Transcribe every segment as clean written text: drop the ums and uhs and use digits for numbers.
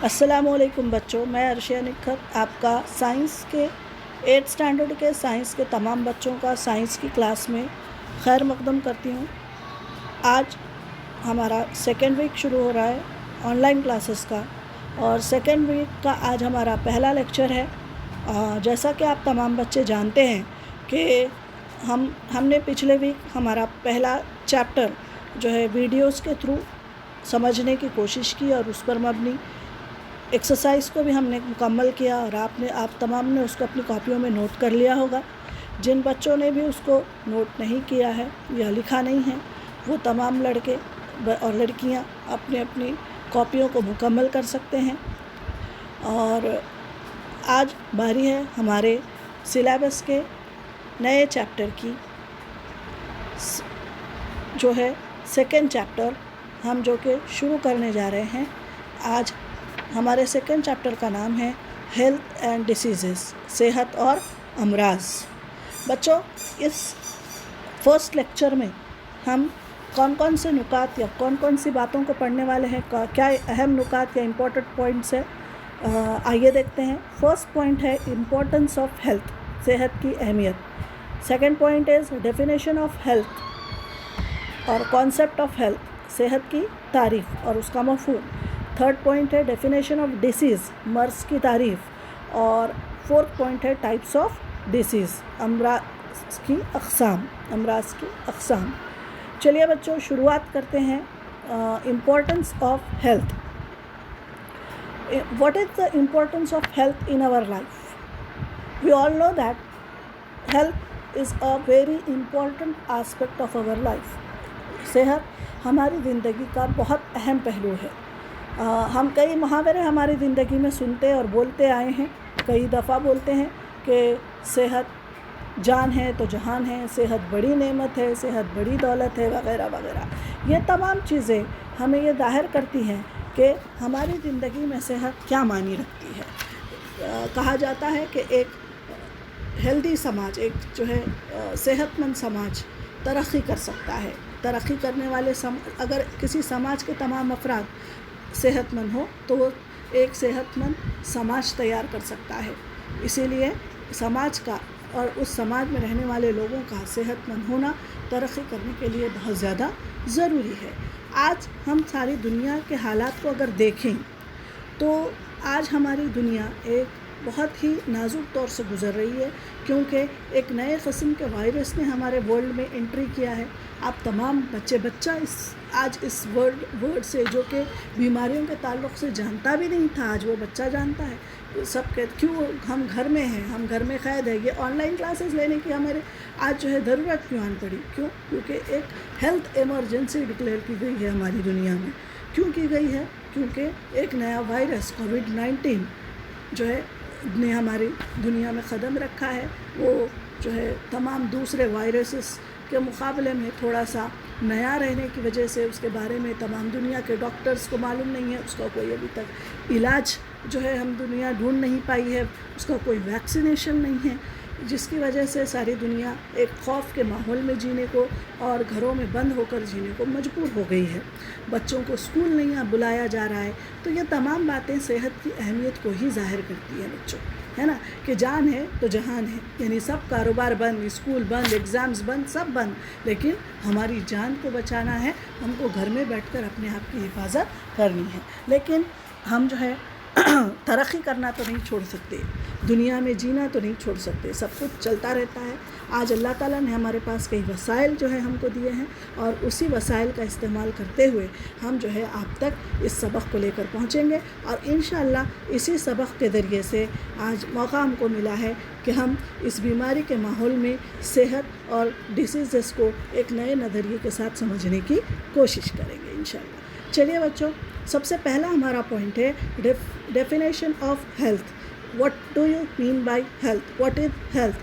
السلام علیکم بچوں، میں عرشیہ نکھت آپ کا سائنس کے 8 اسٹینڈرڈ کے سائنس کے تمام بچوں کا سائنس کی کلاس میں خیر مقدم کرتی ہوں۔ آج ہمارا سیکنڈ ویک شروع ہو رہا ہے آن لائن کلاسز کا، اور سیکنڈ ویک کا آج ہمارا پہلا لیکچر ہے۔ جیسا کہ آپ تمام بچے جانتے ہیں کہ ہم نے پچھلے ویک ہمارا پہلا چیپٹر جو ہے ویڈیوز کے تھرو سمجھنے کی کوشش کی، اور اس پر مبنی ایکسرسائز کو بھی ہم نے مکمل کیا، اور آپ تمام نے اس کو اپنی کاپیوں میں نوٹ کر لیا ہوگا۔ جن بچوں نے بھی اس کو نوٹ نہیں کیا ہے یا لکھا نہیں ہے، وہ تمام لڑکے اور لڑکیاں اپنی اپنی کاپیوں کو مکمل کر سکتے ہیں۔ اور آج باری ہے ہمارے سلیبس کے نئے چیپٹر کی، جو ہے سیکنڈ چیپٹر ہم جو کہ شروع کرنے جا رہے ہیں۔ آج ہمارے سیکنڈ چیپٹر کا نام ہے ہیلتھ اینڈ ڈیسیزز، صحت اور امراض۔ بچوں، اس فرسٹ لیکچر میں ہم کون کون سے نکات یا کون سی باتوں کو پڑھنے والے ہیں، کیا اہم نکات یا امپورٹنٹ پوائنٹس ہیں، آئیے دیکھتے ہیں۔ فرسٹ پوائنٹ ہے امپورٹنس آف ہیلتھ، صحت کی اہمیت۔ Second point is definition of health اور کانسیپٹ آف ہیلتھ، صحت کی تعریف اور اس کا مفہوم۔ تھرڈ پوائنٹ ہے ڈیفینیشن آف ڈیسیز، مرض کی تعریف۔ اور فورتھ پوائنٹ ہے ٹائپس آف ڈیسیز، امراض کی اقسام۔ چلیے بچوں، شروعات کرتے ہیں۔ Importance of health. What is the importance of health in our life? We all know that health is a very important aspect of our life. صحت ہماری زندگی کا بہت اہم پہلو ہے۔ ہم کئی محاورے ہماری زندگی میں سنتے اور بولتے آئے ہیں، کئی دفعہ بولتے ہیں کہ صحت جان ہے تو جہان ہے، صحت بڑی نعمت ہے، صحت بڑی دولت ہے، وغیرہ وغیرہ۔ یہ تمام چیزیں ہمیں یہ ظاہر کرتی ہیں کہ ہماری زندگی میں صحت کیا معنی رکھتی ہے۔ کہا جاتا ہے کہ ایک ہیلدی سماج، ایک جو ہے صحت مند سماج ترقی کر سکتا ہے۔ ترقی کرنے والے اگر کسی سماج کے تمام افراد صحت مند ہو تو وہ ایک صحت مند سماج تیار کر سکتا ہے۔ اسی لیے سماج کا اور اس سماج میں رہنے والے لوگوں کا صحت مند ہونا ترقی کرنے کے لیے بہت زیادہ ضروری ہے۔ آج ہم ساری دنیا کے حالات کو اگر دیکھیں تو آج ہماری دنیا ایک بہت ہی نازک طور سے گزر رہی ہے، کیونکہ ایک نئے قسم کے وائرس نے ہمارے ورلڈ میں انٹری کیا ہے۔ آپ تمام بچہ آج اس ورڈ سے، جو کہ بیماریوں کے تعلق سے جانتا بھی نہیں تھا، آج وہ بچہ جانتا ہے۔ سب کہ کیوں ہم گھر میں ہیں، ہم گھر میں قید ہے، یہ آن لائن کلاسز لینے کی ہمارے آج جو ہے ضرورت کیوں آن پڑی؟ کیونکہ ایک ہیلتھ ایمرجنسی ڈکلیئر کی گئی ہے ہماری دنیا میں۔ کیوں کی گئی ہے؟ کیونکہ ایک نیا وائرس کووڈ-19 جو ہے نے ہماری دنیا میں قدم رکھا ہے۔ وہ جو ہے تمام دوسرے وائرسز کے مقابلے میں تھوڑا سا نیا رہنے کی وجہ سے اس کے بارے میں تمام دنیا کے ڈاکٹرز کو معلوم نہیں ہے، اس کا کوئی ابھی تک علاج جو ہے ہم دنیا ڈھونڈ نہیں پائی ہے، اس کا کوئی ویکسینیشن نہیں ہے، جس کی وجہ سے ساری دنیا ایک خوف کے ماحول میں جینے کو اور گھروں میں بند ہو کر جینے کو مجبور ہو گئی ہے۔ بچوں کو اسکول نہیں بلایا جا رہا ہے، تو یہ تمام باتیں صحت کی اہمیت کو ہی ظاہر کرتی ہے بچوں، ہے نا، کہ جان ہے تو جہان ہے، یعنی سب کاروبار بند، اسکول بند، ایگزامز بند، سب بند، لیکن ہماری جان کو بچانا ہے، ہم کو گھر میں بیٹھ کر اپنے آپ کی حفاظت کرنی ہے۔ لیکن ہم جو ہے ترقی کرنا تو نہیں چھوڑ سکتے، دنیا میں جینا تو نہیں چھوڑ سکتے، سب کچھ چلتا رہتا ہے۔ آج اللہ تعالیٰ نے ہمارے پاس کئی وسائل جو ہے ہم کو دیے ہیں، اور اسی وسائل کا استعمال کرتے ہوئے ہم جو ہے آپ تک اس سبق کو لے کر پہنچیں گے، اور انشاءاللہ اسی سبق کے ذریعے سے آج موقع ہم کو ملا ہے کہ ہم اس بیماری کے ماحول میں صحت اور ڈیسیزز کو ایک نئے نظریے کے ساتھ سمجھنے کی کوشش کریں گے انشاءاللہ۔ چلیے بچوں، سب سے پہلا ہمارا پوائنٹ ہے definition of health. What do you mean by health? What is health?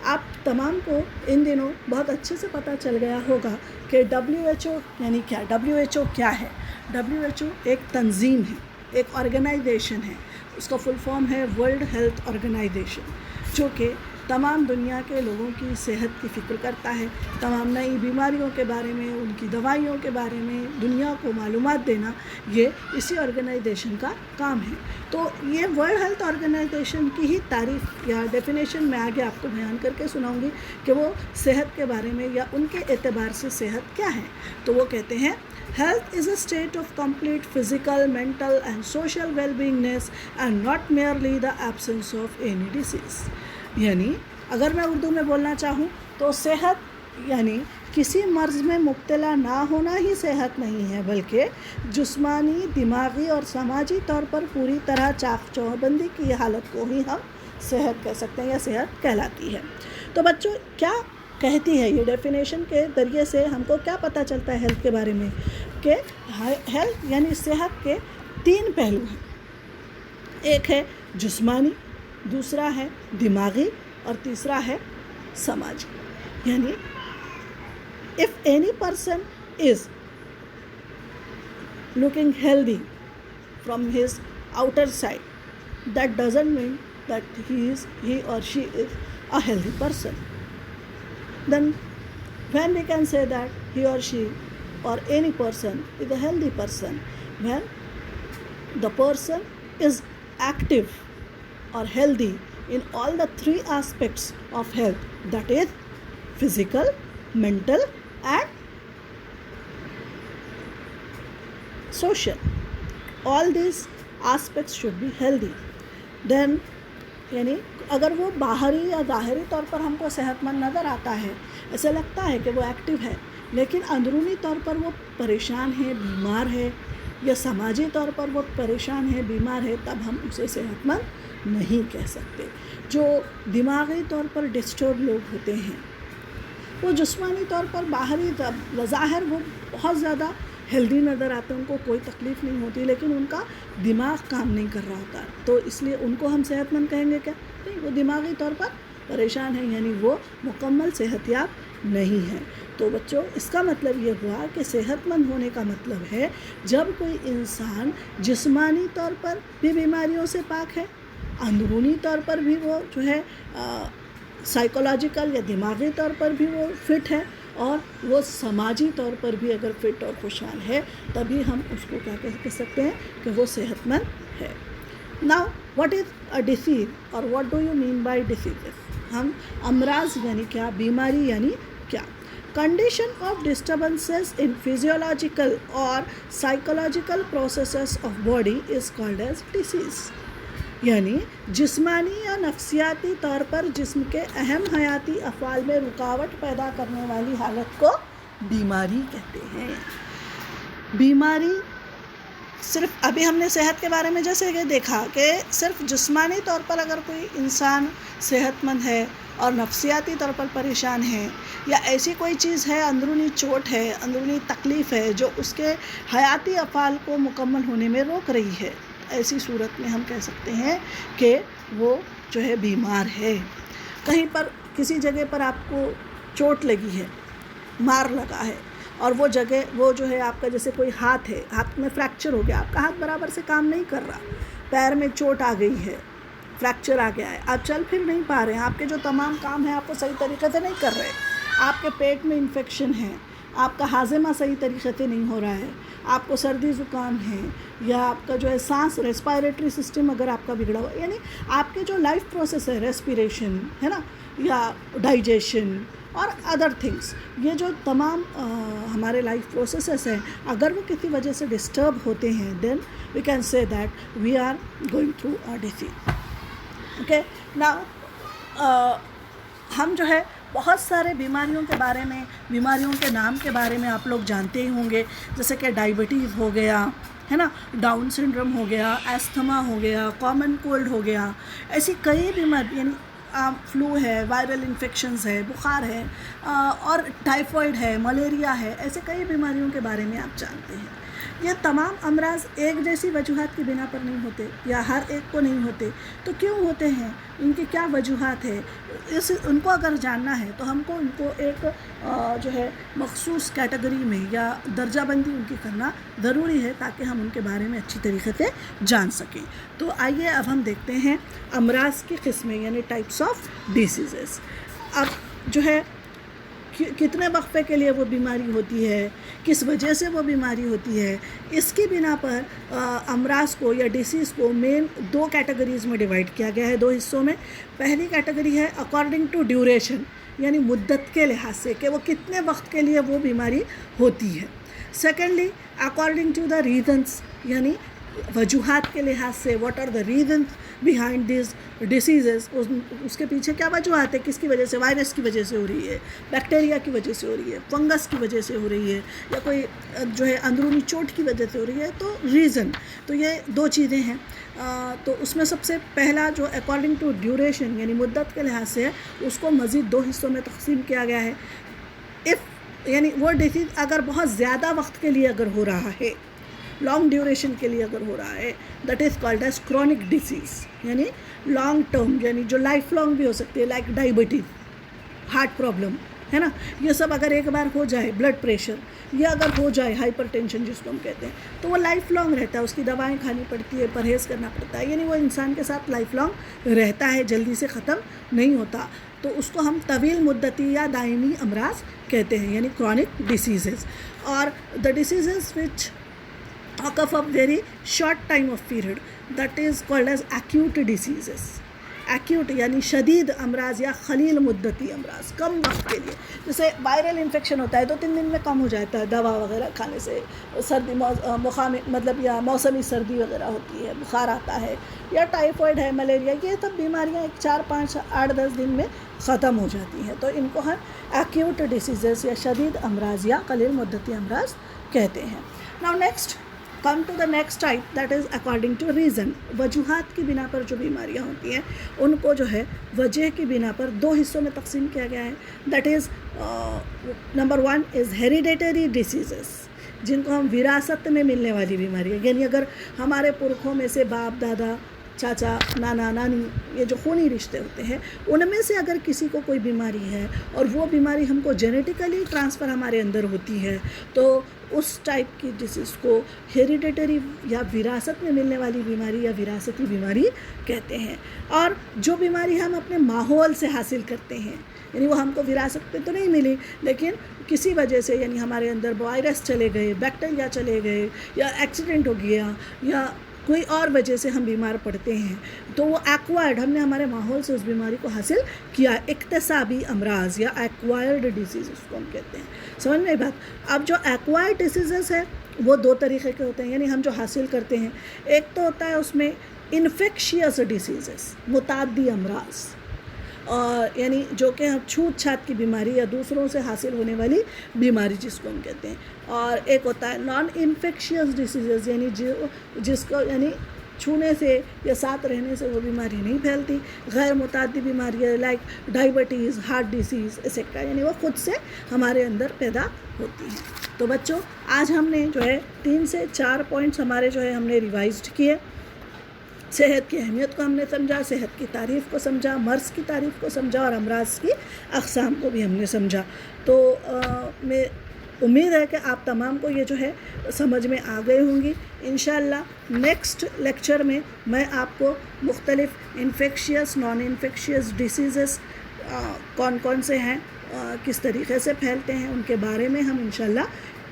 آپ تمام کو ان دنوں بہت اچھے سے پتہ چل گیا ہوگا کہ WHO یعنی کیا؟ WHO کیا ہے؟ WHO ایک تنظیم ہے، ایک آرگنائزیشن ہے، اس کا فل فارم ہے ورلڈ ہیلتھ آرگنائزیشن، جو کہ تمام دنیا کے لوگوں کی صحت کی فکر کرتا ہے، تمام نئی بیماریوں کے بارے میں، ان کی دوائیوں کے بارے میں دنیا کو معلومات دینا، یہ اسی آرگنائزیشن کا کام ہے۔ تو یہ ورلڈ ہیلتھ آرگنائزیشن کی ہی تعریف یا ڈیفینیشن میں آگے آپ کو بیان کر کے سناؤں گی کہ وہ صحت کے بارے میں یا ان کے اعتبار سے صحت کیا ہے۔ تو وہ کہتے ہیں Health is a state of complete physical, mental and social well-beingness and not merely the absence of any disease. یعنی اگر میں اردو میں بولنا چاہوں تو صحت یعنی کسی مرض میں مبتلا نہ ہونا ہی صحت نہیں ہے، بلکہ جسمانی، دماغی اور سماجی طور پر پوری طرح چاق چوبندی کی حالت کو ہی ہم صحت کہہ سکتے ہیں یا صحت کہلاتی ہے۔ تو بچوں کیا کہتی ہے یہ ڈیفینیشن کے ذریعے سے ہم کو کیا پتہ چلتا ہے ہیلتھ کے بارے میں کہ ہیلتھ یعنی صحت کے 3 پہلو ہیں، ایک ہے جسمانی، دوسرا ہے دماغی اور تیسرا ہے سماجی۔ یعنی if any person is looking healthy from his outer side, that doesn't mean that he or she is a healthy person. Then when we can say that he or she or any person is a healthy person, when the person is active or healthy in all the 3 aspects of health, that is physical, mental and social. All these aspects should be healthy. Then یعنی اگر وہ باہری یا ظاہری طور پر ہم کو صحت مند نظر آتا ہے، ایسا لگتا ہے کہ وہ ایکٹیو ہے، لیکن اندرونی طور پر وہ پریشان ہے، بیمار ہے، یا سماجی طور پر وہ پریشان ہے، بیمار ہے، تب ہم اسے صحت مند نہیں کہہ سکتے۔ جو دماغی طور پر ڈسٹرب لوگ ہوتے ہیں وہ جسمانی طور پر باہری بظاہر وہ بہت زیادہ ہیلدی نظر آتے ہیں، ان کو کوئی تکلیف نہیں ہوتی، لیکن ان کا دماغ کام نہیں کر رہا ہوتا، تو اس لیے ان کو ہم صحت مند کہیں گے کیا؟ نہیں، وہ دماغی طور پر پریشان ہیں، یعنی وہ مکمل صحت یاب نہیں ہے۔ تو بچوں اس کا مطلب یہ ہوا کہ صحت مند ہونے کا مطلب ہے جب کوئی انسان جسمانی طور پر بھی بیماریوں سے پاک ہے، اندرونی طور پر بھی وہ جو ہے سائیکولوجیکل یا دماغی طور پر بھی وہ فٹ ہے، اور وہ سماجی طور پر بھی اگر فٹ اور خوشحال ہے، تبھی ہم اس کو کیا کہہ سکتے ہیں کہ وہ صحت مند ہے۔ Now what is a disease اور what do you mean by diseases؟ ہم امراض یعنی کیا، بیماری یعنی کیا؟ Condition of disturbances in physiological or psychological processes of body is called as disease۔ یعنی جسمانی یا نفسیاتی طور پر جسم کے اہم حیاتی افعال میں رکاوٹ پیدا کرنے والی حالت کو بیماری کہتے ہیں۔ بیماری صرف ابھی ہم نے صحت کے بارے میں جیسے کہ دیکھا کہ صرف جسمانی طور پر اگر کوئی انسان صحت مند ہے اور نفسیاتی طور پر پریشان ہے، یا ایسی کوئی چیز ہے، اندرونی چوٹ ہے، اندرونی تکلیف ہے جو اس کے حیاتی افعال کو مکمل ہونے میں روک رہی ہے، ایسی صورت میں ہم کہہ سکتے ہیں کہ وہ جو ہے بیمار ہے۔ کہیں پر کسی جگہ پر آپ کو چوٹ لگی ہے، مار لگا ہے، اور وہ جگہ وہ جو ہے آپ کا جیسے کوئی ہاتھ ہے، ہاتھ میں فریکچر ہو گیا، آپ کا ہاتھ برابر سے کام نہیں کر رہا، پیر میں چوٹ آ گئی ہے، فریکچر آ گیا ہے، آپ چل پھر نہیں پا رہے ہیں، آپ کے جو تمام کام ہیں آپ کو صحیح طریقے سے نہیں کر رہے، آپ کے پیٹ میں انفیکشن ہے، آپ کا ہاضمہ صحیح طریقے سے نہیں ہو رہا ہے، آپ کو سردی زکام ہے، یا آپ کا جو ہے سانس ریسپائریٹری سسٹم اگر آپ کا بگڑا ہوا، یعنی آپ کے جو لائف پروسیس ہے، ریسپیریشن ہے نا، یا ڈائجیشن اور ادر تھنگس، یہ جو تمام ہمارے لائف پروسیسز ہیں، اگر وہ کسی وجہ سے ڈسٹرب ہوتے ہیں، then we can say that we are going through a disease. Okay, now ہم جو ہے بہت سارے بیماریوں کے بارے میں، بیماریوں کے نام کے بارے میں آپ لوگ جانتے ہی ہوں گے، جیسے کہ ڈائبٹیز ہو گیا ہے نا، ڈاؤن سنڈروم ہو گیا، ایستھما ہو گیا، کامن کولڈ ہو گیا، ایسی کئی بیماری، یعنی فلو ہے، وائرل انفیکشنز ہے، بخار ہے، اور ٹائیفائڈ ہے، ملیریا ہے، ایسے کئی بیماریوں کے بارے میں آپ جانتے ہیں۔ یہ تمام امراض ایک جیسی وجوہات کی بنا پر نہیں ہوتے یا ہر ایک کو نہیں ہوتے، تو کیوں ہوتے ہیں، ان کی کیا وجوہات ہے، ان کو اگر جاننا ہے تو ہم کو ان کو ایک جو ہے مخصوص کیٹیگری میں یا درجہ بندی ان کی کرنا ضروری ہے تاکہ ہم ان کے بارے میں اچھی طریقے سے جان سکیں۔ تو آئیے اب ہم دیکھتے ہیں امراض کی قسمیں یعنی ٹائپس آف ڈیسیزز۔ اب جو ہے کتنے وقفے کے لیے وہ بیماری ہوتی ہے، کس وجہ سے وہ بیماری ہوتی ہے، اس کی بنا پر امراض کو یا ڈیسیز کو مین 2 کیٹیگریز میں ڈیوائڈ کیا گیا ہے، 2 حصوں میں۔ پہلی کیٹیگری ہے اکارڈنگ ٹو ڈیوریشن، یعنی مدت کے لحاظ سے کہ وہ کتنے وقت کے لیے وہ بیماری ہوتی ہے۔ Secondly according to the reasons, یعنی وجوہات کے لحاظ سے what are the reasons behind these diseases, اس کے پیچھے کیا وجوہات ہے، کس کی وجہ سے، وائرس کی وجہ سے ہو رہی ہے، بیکٹیریا کی وجہ سے ہو رہی ہے، فنگس کی وجہ سے ہو رہی ہے، یا کوئی جو ہے اندرونی چوٹ کی وجہ سے ہو رہی ہے، تو ریزن، تو یہ 2 چیزیں ہیں۔ تو اس میں سب سے پہلا جو اکارڈنگ ٹو ڈیوریشن یعنی مدت کے لحاظ سے ہے، اس کو مزید 2 حصوں میں تقسیم کیا گیا ہے۔ یعنی وہ ڈیسیز اگر بہت زیادہ وقت کے لیے اگر ہو رہا ہے، لانگ ڈیوریشن کے لیے اگر ہو رہا ہے، that is called as chronic disease, یعنی لانگ ٹرم، یعنی جو لائف لانگ بھی ہو سکتی ہے، لائک ڈائبٹیز، ہارٹ پرابلم ہے نا، یہ سب اگر ایک بار ہو جائے، بلڈ پریشر، یا اگر ہو جائے ہائپر ٹینشن جس کو ہم کہتے ہیں، تو وہ لائف لانگ رہتا ہے، اس کی دوائیں کھانی پڑتی ہے، پرہیز کرنا پڑتا ہے، یعنی وہ انسان کے ساتھ لائف لانگ رہتا ہے، جلدی سے ختم نہیں ہوتا، تو اس کو ہم طویل مدتی یا دائمی امراض کہتے ہیں، یعنی کرونک ڈیسیزز۔ اور دا ڈیسیزز وچ occur for very short time of period, that is called as acute diseases۔ Acute یعنی شدید امراض یا قلیل مدتی امراض، کم وقت کے لیے، جیسے وائرل انفیکشن ہوتا ہے 2-3 دن میں کم ہو جاتا ہے دوا وغیرہ کھانے سے، سردی مطلب یا موسمی سردی وغیرہ ہوتی ہے، بخار آتا ہے، یا ٹائیفائڈ ہے، ملیریا، یہ سب بیماریاں 4, 5, 8, 10 دن میں ختم ہو جاتی ہیں، تو ان کو ہم ایکیوٹ ڈیسیزز یا شدید امراض یا قلیل مدتی امراض کہتے ہیں۔ Now next come to the next type, that is according to reason. وجوہات کی بنا پر جو بیماریاں ہوتی ہیں ان کو جو ہے وجہ کی بنا پر 2 حصوں میں تقسیم کیا گیا ہے۔ That is number 1 is hereditary diseases, جن کو ہم وراثت میں ملنے والی بیماری ہے، یعنی اگر ہمارے پرکھوں میں سے باپ دادا چاچا نانا نانی یہ جو خونی رشتے ہوتے ہیں ان میں سے اگر کسی کو کوئی بیماری ہے اور وہ بیماری ہم کو جینیٹیکلی ٹرانسفر ہمارے اندر ہوتی ہے تو اس ٹائپ کی ڈیزیز کو ہیریڈیٹری یا وراثت میں ملنے والی بیماری یا وراثتی بیماری کہتے ہیں۔ اور جو بیماری ہم اپنے ماحول سے حاصل کرتے ہیں، یعنی وہ ہم کو وراثت پہ تو نہیں ملی لیکن کسی وجہ سے، یعنی ہمارے اندر وائرس چلے گئے، بیکٹیریا چلے گئے، یا ایکسیڈنٹ ہو گیا، یا کوئی اور وجہ سے ہم بیمار پڑتے ہیں، تو وہ ایکوائرڈ، ہم نے ہمارے ماحول سے اس بیماری کو حاصل کیا، اکتسابی امراض یا ایکوائرڈ ڈیزیز اس کو ہم کہتے ہیں۔ سمجھ میں بات؟ اب جو ایکوائرڈ ڈیزیزز ہے وہ 2 طریقے کے ہوتے ہیں، یعنی ہم جو حاصل کرتے ہیں، ایک تو ہوتا ہے اس میں انفیکشیس ڈیزیزز، متعدی امراض، اور یعنی جو کہ ہم چھوت چھات کی بیماری یا دوسروں سے حاصل ہونے والی بیماری جس کو ہم کہتے ہیں، اور ایک ہوتا ہے نان انفیکشیس ڈیزیزز، یعنی جس کو یعنی چھونے سے یا ساتھ رہنے سے وہ بیماری نہیں پھیلتی، غیر متعدی بیماریاں لائک ڈائبٹیز، ہارٹ ڈیزیز ایسیکٹرا، یعنی وہ خود سے ہمارے اندر پیدا ہوتی ہیں۔ تو بچوں آج ہم نے جو ہے 3 سے 4 پوائنٹس ہمارے جو ہے ہم نے ریوائزڈ کیے۔ صحت کی اہمیت کو ہم نے سمجھا، صحت کی تعریف کو سمجھا، مرض کی تعریف کو سمجھا، اور امراض کی اقسام کو بھی ہم نے سمجھا۔ تو میں امید ہے کہ آپ تمام کو یہ جو ہے سمجھ میں آ گئے ہوں گی۔ انشاءاللہ نیکسٹ لیکچر میں میں آپ کو مختلف انفیکشیس، نان انفیکشیس ڈیسیزز کون کون سے ہیں، کس طریقے سے پھیلتے ہیں، ان کے بارے میں ہم انشاءاللہ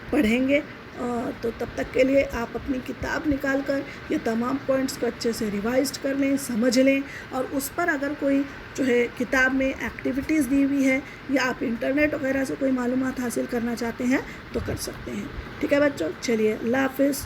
پڑھیں گے۔ تو تب تک کے لیے آپ اپنی کتاب نکال کر یہ تمام پوائنٹس کو اچھے سے ریوائزڈ کر لیں، سمجھ لیں، اور اس پر اگر کوئی جو ہے کتاب میں ایکٹیویٹیز دی ہوئی ہے یا آپ انٹرنیٹ وغیرہ سے کوئی معلومات حاصل کرنا چاہتے ہیں تو کر سکتے ہیں۔ ٹھیک ہے بچوں، چلیے اللہ حافظ۔